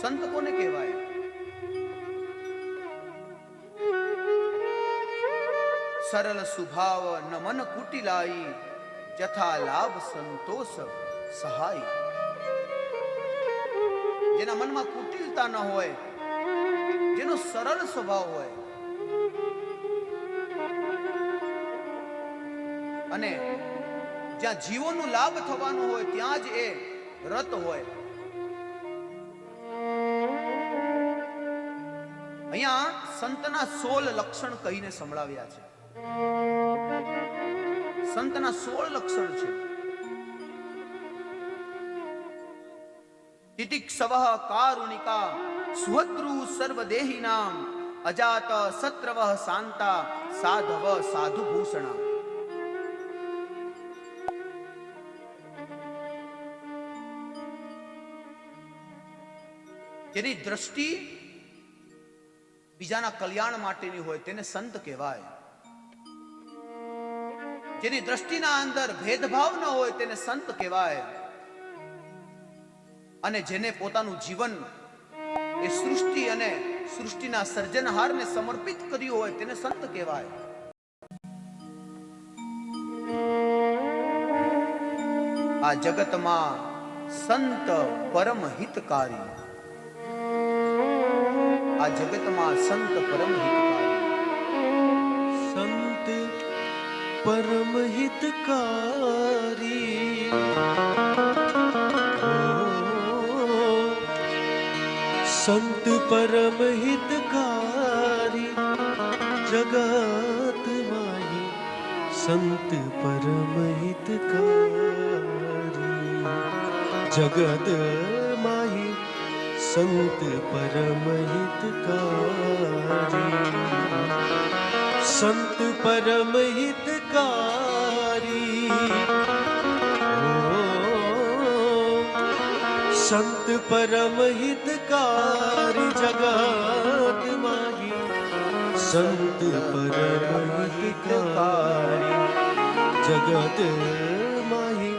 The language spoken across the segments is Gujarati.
સંત કોને કહેવાય? સરળ સ્વભાવ ન મન કુટિલાઈ, જથા લાભ સંતોષ સહાય. જેના મનમાં કુટિલતા ન હોય, જેનો સરળ સ્વભાવ હોય અને જ્યાં જીવોનો લાભ થવાનો હોય ત્યાં જ એ રત હોય. અહીંયા સંતના 16 લક્ષણ કહીને સંભળાવ્યા છે. સંતના 16 લક્ષણ છે. તિતિક્ષવઃ કારુણિકા, સુહદ્રુ સર્વદેહિનામ, અજાત શત્રવઃ શાંતા, સાધવ સાધુભૂષણા. જેની દ્રષ્ટિ બીજાના કલ્યાણ માટેની હોય તેને સંત કહેવાય. જેની દ્રષ્ટિના અંદર ભેદભાવ ન હોય તેને સંત કહેવાય. અને જેને પોતાનું જીવન એ સૃષ્ટિ અને સૃષ્ટિના સર્જનહારને સમર્પિત કર્યું હોય તેને સંત કહેવાય. આ જગતમાં સંત પરમ હિતકારી. આ જગતમાં સંત પરમ હિતકારી. સંત પરમ હિતકારી. સંત પરમ હિતકારી. જગત માહી સંત પરમ હિતકારી. જગત માહી સંત પરમ હિતકારી. સંત પરમ હિતકારી. સંત પરમ હિતકારી. જગત માહી સંત પરમ હિતકારી. જગત માહી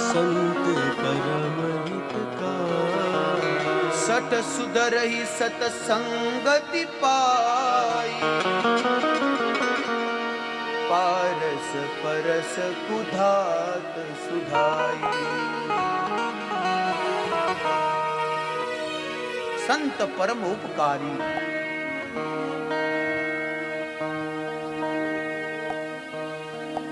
સંત પરમ હિતકારી. સઠ સુધરહી સતસંગતિ પાઈ, પારસ પરસ કુધાત સુધાઈ. સંત પરમ ઉપકારી.